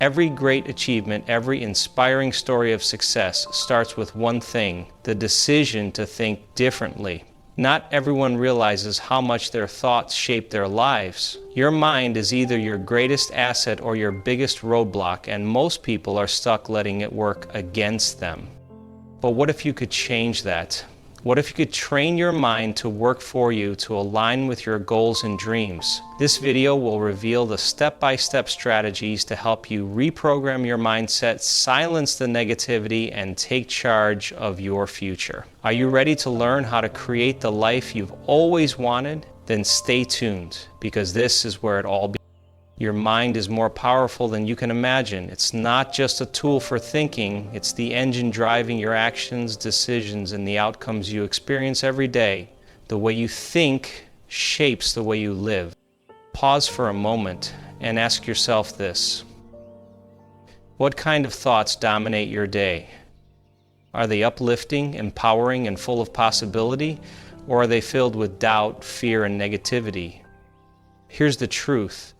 Every great achievement, every inspiring story of success starts with one thing: the decision to think differently. Not everyone realizes how much their thoughts shape their lives. Your mind is either your greatest asset or your biggest roadblock, and most people are stuck letting it work against them. But what if you could change that? What if you could train your mind to work for you, to align with your goals and dreams? This video will reveal the step-by-step strategies to help you reprogram your mindset, silence the negativity, and take charge of your future. Are you ready to learn how to create the life you've always wanted? Then stay tuned, because this is where it all begins. Your mind is more powerful than you can imagine. It's not just a tool for thinking, it's the engine driving your actions, decisions, and the outcomes you experience every day. The way you think shapes the way you live. Pause for a moment and ask yourself this: what kind of thoughts dominate your day? Are they uplifting, empowering, and full of possibility? Or are they filled with doubt, fear, and negativity? Here's the truth.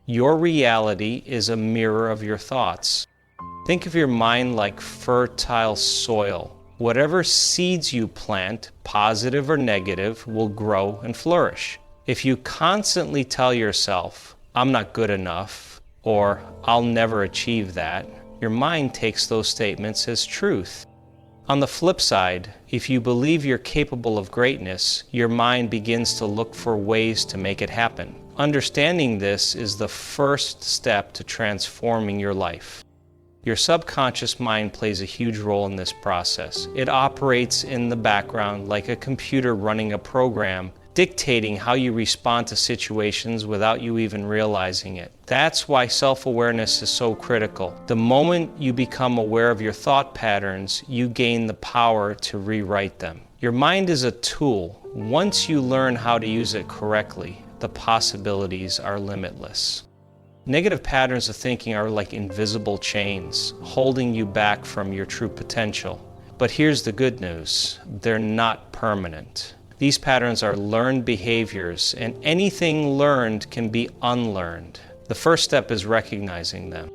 Your reality is a mirror of your thoughts. Think of your mind like fertile soil. Whatever seeds you plant, positive or negative, will grow and flourish. If you constantly tell yourself, "I'm not good enough," or "I'll never achieve that," your mind takes those statements as truth. On the flip side, if you believe you're capable of greatness, your mind begins to look for ways to make it happen. Understanding this is the first step to transforming your life. Your subconscious mind plays a huge role in this process. It operates in the background like a computer running a program, dictating how you respond to situations without you even realizing it. That's why self-awareness is so critical. The moment you become aware of your thought patterns, you gain the power to rewrite them. Your mind is a tool. Once you learn how to use it correctly, the possibilities are limitless. Negative patterns of thinking are like invisible chains, holding you back from your true potential. But here's the good news: they're not permanent. These patterns are learned behaviors, and anything learned can be unlearned. The first step is recognizing them.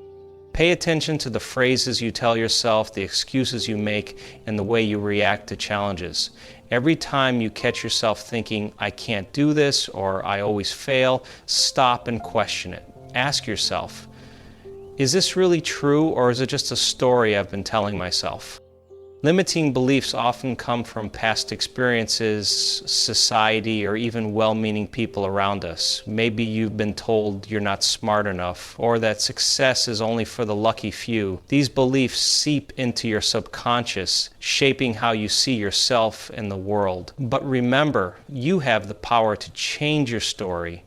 Pay attention to the phrases you tell yourself, the excuses you make, and the way you react to challenges. Every time you catch yourself thinking, "I can't do this," or "I always fail," stop and question it. Ask yourself, is this really true, or is it just a story I've been telling myself? Limiting beliefs often come from past experiences, society, or even well-meaning people around us. Maybe you've been told you're not smart enough, or that success is only for the lucky few. These beliefs seep into your subconscious, shaping how you see yourself and the world. But remember, you have the power to change your story.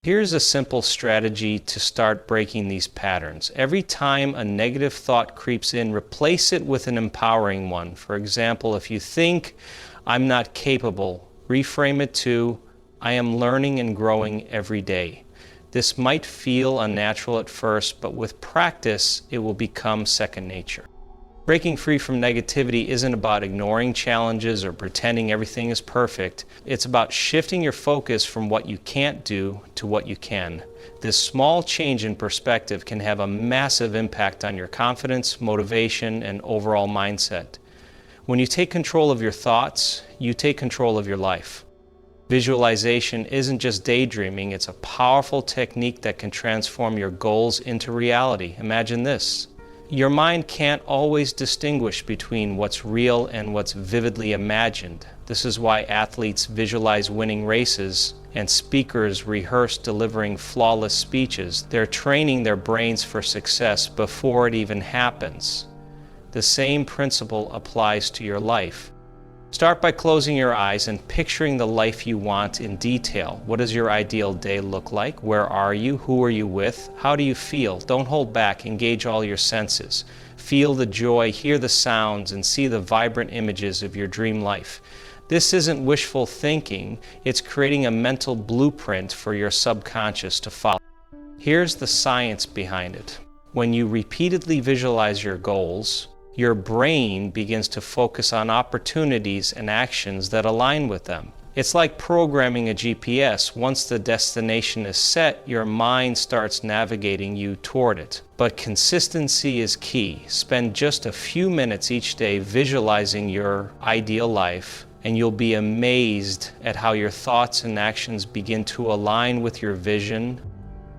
Here's a simple strategy to start breaking these patterns. Every time a negative thought creeps in, replace it with an empowering one. For example, if you think, "I'm not capable," reframe it to, "I am learning and growing every day." This might feel unnatural at first, but with practice, it will become second nature. Breaking free from negativity isn't about ignoring challenges or pretending everything is perfect. It's about shifting your focus from what you can't do to what you can. This small change in perspective can have a massive impact on your confidence, motivation, and overall mindset. When you take control of your thoughts, you take control of your life. Visualization isn't just daydreaming, it's a powerful technique that can transform your goals into reality. Imagine this. Your mind can't always distinguish between what's real and what's vividly imagined. This is why athletes visualize winning races and speakers rehearse delivering flawless speeches. They're training their brains for success before it even happens. The same principle applies to your life. Start by closing your eyes and picturing the life you want in detail. What does your ideal day look like? Where are you? Who are you with? How do you feel? Don't hold back. Engage all your senses. Feel the joy, hear the sounds, and see the vibrant images of your dream life. This isn't wishful thinking. It's creating a mental blueprint for your subconscious to follow. Here's the science behind it. When you repeatedly visualize your goals, your brain begins to focus on opportunities and actions that align with them. It's like programming a GPS. Once the destination is set, your mind starts navigating you toward it. But consistency is key. Spend just a few minutes each day visualizing your ideal life, and you'll be amazed at how your thoughts and actions begin to align with your vision.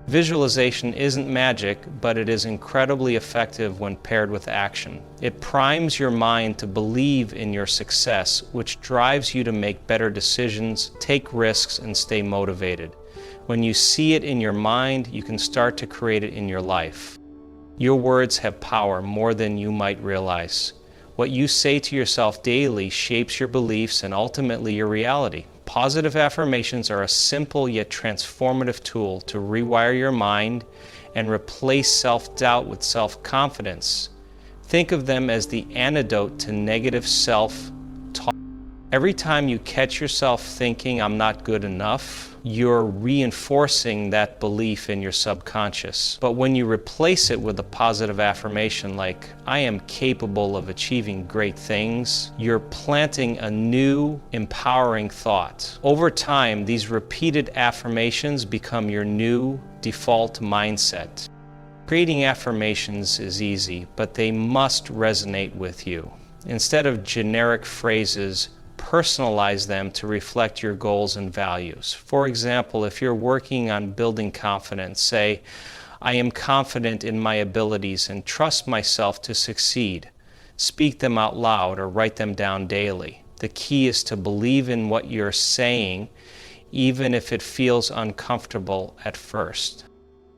Visualization isn't magic, but it is incredibly effective when paired with action. It primes your mind to believe in your success, which drives you to make better decisions, take risks, and stay motivated. When you see it in your mind, you can start to create it in your life. Your words have power more than you might realize. What you say to yourself daily shapes your beliefs and ultimately your reality. Positive affirmations are a simple yet transformative tool to rewire your mind and replace self-doubt with self-confidence. Think of them as the antidote to negative self-talk. Every time you catch yourself thinking, "I'm not good enough," you're reinforcing that belief in your subconscious. But when you replace it with a positive affirmation like, "I am capable of achieving great things," you're planting a new, empowering thought. Over time, these repeated affirmations become your new default mindset. Creating affirmations is easy, but they must resonate with you. Instead of generic phrases, personalize them to reflect your goals and values. For example, if you're working on building confidence, say, "I am confident in my abilities and trust myself to succeed." Speak them out loud or write them down daily. The key is to believe in what you're saying, even if it feels uncomfortable at first.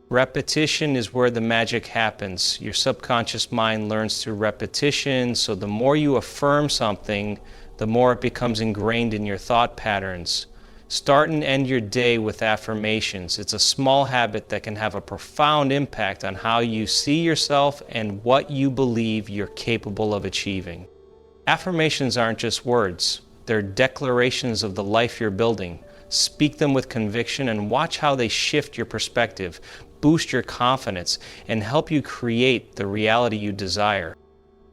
Repetition is where the magic happens. Your subconscious mind learns through repetition, so the more you affirm something, the more it becomes ingrained in your thought patterns. Start and end your day with affirmations. It's a small habit that can have a profound impact on how you see yourself and what you believe you're capable of achieving. Affirmations aren't just words. They're declarations of the life you're building. Speak them with conviction and watch how they shift your perspective, boost your confidence, and help you create the reality you desire.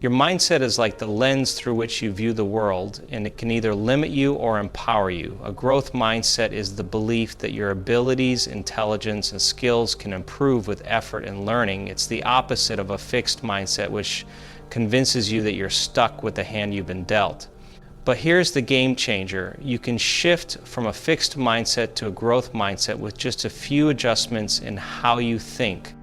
Your mindset is like the lens through which you view the world, and it can either limit you or empower you. A growth mindset is the belief that your abilities, intelligence, and skills can improve with effort and learning. It's the opposite of a fixed mindset, which convinces you that you're stuck with the hand you've been dealt. But here's the game changer. You can shift from a fixed mindset to a growth mindset with just a few adjustments in how you think.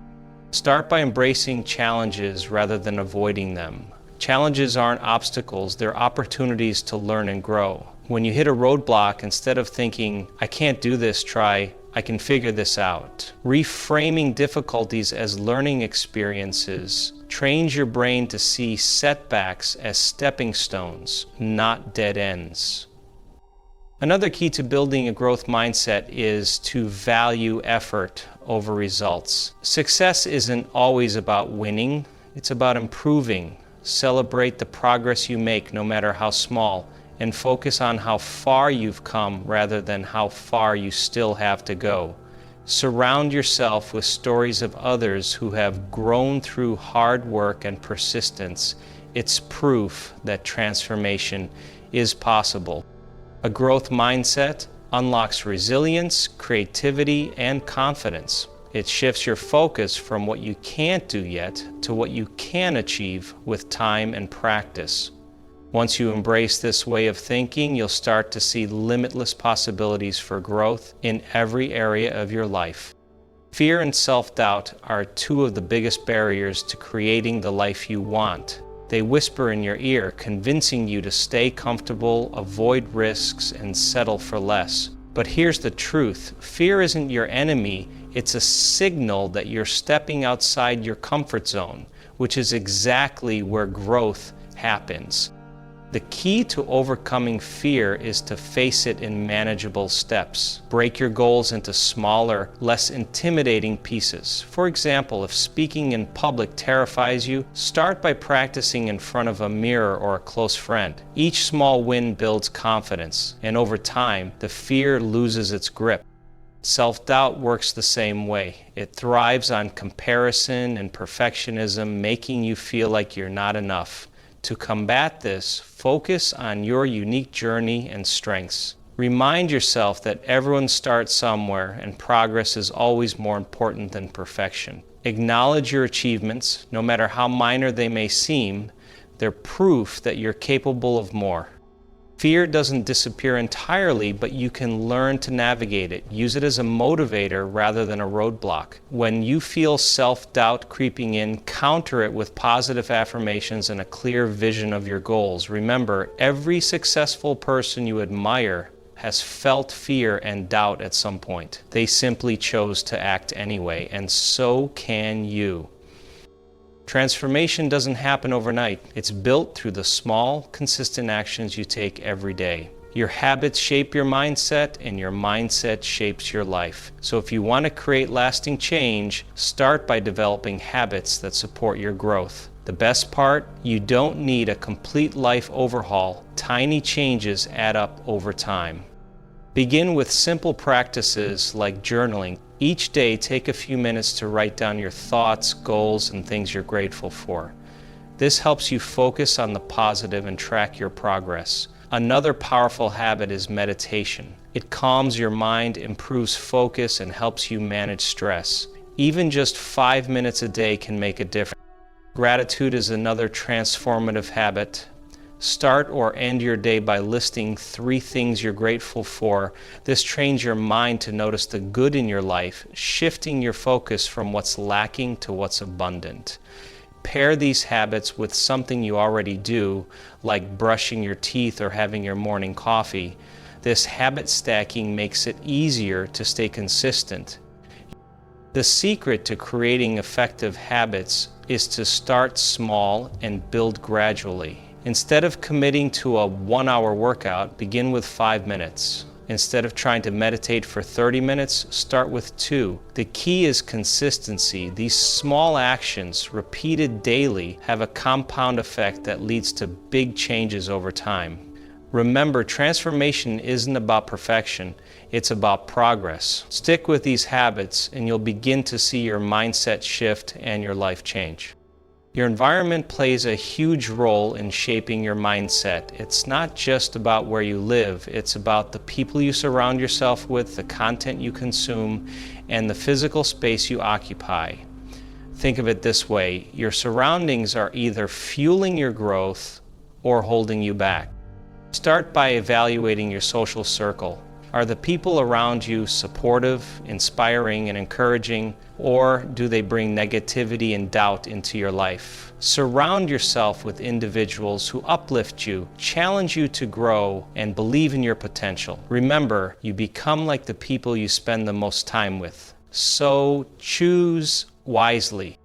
Start by embracing challenges rather than avoiding them. Challenges aren't obstacles, they're opportunities to learn and grow. When you hit a roadblock, instead of thinking, "I can't do this," try, "I can figure this out." Reframing difficulties as learning experiences trains your brain to see setbacks as stepping stones, not dead ends. Another key to building a growth mindset is to value effort over results. Success isn't always about winning, it's about improving. Celebrate the progress you make, no matter how small, and focus on how far you've come rather than how far you still have to go. Surround yourself with stories of others who have grown through hard work and persistence. It's proof that transformation is possible. A growth mindset unlocks resilience, creativity, and confidence. It shifts your focus from what you can't do yet to what you can achieve with time and practice. Once you embrace this way of thinking, you'll start to see limitless possibilities for growth in every area of your life. Fear and self-doubt are two of the biggest barriers to creating the life you want. They whisper in your ear, convincing you to stay comfortable, avoid risks, and settle for less. But here's the truth. Fear isn't your enemy. It's a signal that you're stepping outside your comfort zone, which is exactly where growth happens. The key to overcoming fear is to face it in manageable steps. Break your goals into smaller, less intimidating pieces. For example, if speaking in public terrifies you, start by practicing in front of a mirror or a close friend. Each small win builds confidence, and over time, the fear loses its grip. Self-doubt works the same way. It thrives on comparison and perfectionism, making you feel like you're not enough. To combat this, focus on your unique journey and strengths. Remind yourself that everyone starts somewhere and progress is always more important than perfection. Acknowledge your achievements, no matter how minor they may seem. They're proof that you're capable of more. Fear doesn't disappear entirely, but you can learn to navigate it. Use it as a motivator rather than a roadblock. When you feel self-doubt creeping in, counter it with positive affirmations and a clear vision of your goals. Remember, every successful person you admire has felt fear and doubt at some point. They simply chose to act anyway, and so can you. Transformation doesn't happen overnight. It's built through the small, consistent actions you take every day. Your habits shape your mindset, and your mindset shapes your life. So if you want to create lasting change, start by developing habits that support your growth. The best part, you don't need a complete life overhaul. Tiny changes add up over time. Begin with simple practices like journaling. Each day, take a few minutes to write down your thoughts, goals, and things you're grateful for. This helps you focus on the positive and track your progress. Another powerful habit is meditation. It calms your mind, improves focus, and helps you manage stress. Even just 5 minutes a day can make a difference. Gratitude is another transformative habit. Start or end your day by listing 3 things you're grateful for. This trains your mind to notice the good in your life, shifting your focus from what's lacking to what's abundant. Pair these habits with something you already do, like brushing your teeth or having your morning coffee. This habit stacking makes it easier to stay consistent. The secret to creating effective habits is to start small and build gradually. Instead of committing to a 1-hour workout, begin with 5 minutes. Instead of trying to meditate for 30 minutes, start with 2. The key is consistency. These small actions, repeated daily, have a compound effect that leads to big changes over time. Remember, transformation isn't about perfection, it's about progress. Stick with these habits and you'll begin to see your mindset shift and your life change. Your environment plays a huge role in shaping your mindset. It's not just about where you live, it's about the people you surround yourself with, the content you consume, and the physical space you occupy. Think of it this way, your surroundings are either fueling your growth or holding you back. Start by evaluating your social circle. Are the people around you supportive, inspiring, and encouraging, or do they bring negativity and doubt into your life? Surround yourself with individuals who uplift you, challenge you to grow, and believe in your potential. Remember, you become like the people you spend the most time with. So choose wisely.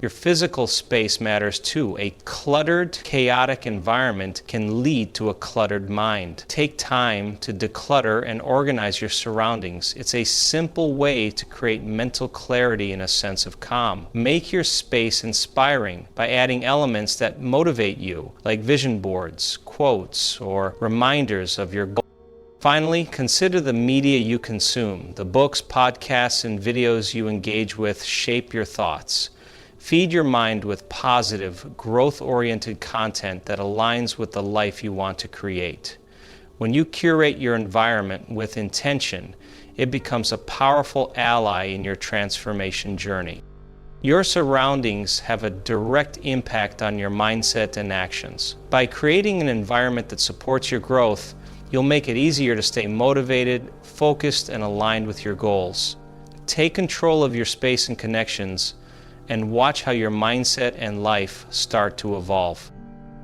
Your physical space matters too. A cluttered, chaotic environment can lead to a cluttered mind. Take time to declutter and organize your surroundings. It's a simple way to create mental clarity and a sense of calm. Make your space inspiring by adding elements that motivate you, like vision boards, quotes, or reminders of your goals. Finally, consider the media you consume. The books, podcasts, and videos you engage with shape your thoughts. Feed your mind with positive, growth-oriented content that aligns with the life you want to create. When you curate your environment with intention, it becomes a powerful ally in your transformation journey. Your surroundings have a direct impact on your mindset and actions. By creating an environment that supports your growth, you'll make it easier to stay motivated, focused, and aligned with your goals. Take control of your space and connections, and watch how your mindset and life start to evolve.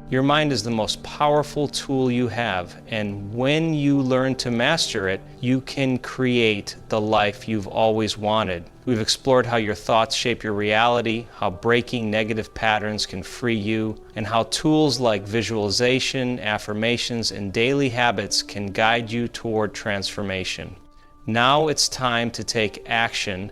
Your mind is the most powerful tool you have, and when you learn to master it, you can create the life you've always wanted. We've explored how your thoughts shape your reality, how breaking negative patterns can free you, and how tools like visualization, affirmations, and daily habits can guide you toward transformation. Now it's time to take action.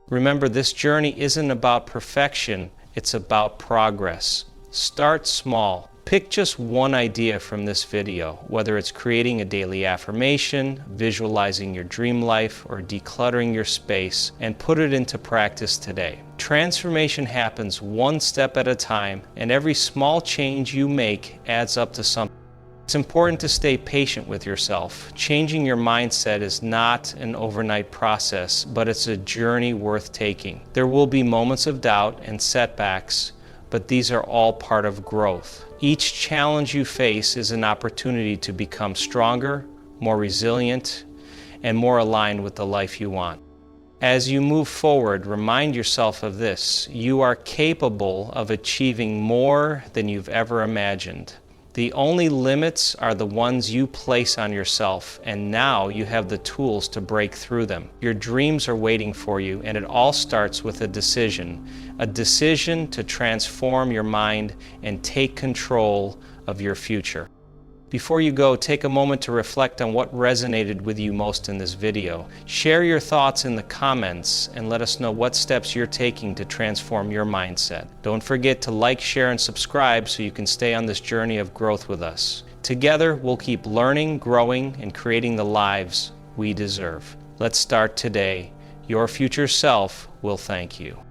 Remember, this journey isn't about perfection, it's about progress. Start small. Pick just one idea from this video, whether it's creating a daily affirmation, visualizing your dream life, or decluttering your space, and put it into practice today. Transformation happens one step at a time, and every small change you make adds up to something. It's important to stay patient with yourself. Changing your mindset is not an overnight process, but it's a journey worth taking. There will be moments of doubt and setbacks, but these are all part of growth. Each challenge you face is an opportunity to become stronger, more resilient, and more aligned with the life you want. As you move forward, remind yourself of this: you are capable of achieving more than you've ever imagined. The only limits are the ones you place on yourself, and now you have the tools to break through them. Your dreams are waiting for you, and it all starts with a decision to transform your mind and take control of your future. Before you go, take a moment to reflect on what resonated with you most in this video. Share your thoughts in the comments and let us know what steps you're taking to transform your mindset. Don't forget to like, share, and subscribe so you can stay on this journey of growth with us. Together, we'll keep learning, growing, and creating the lives we deserve. Let's start today. Your future self will thank you.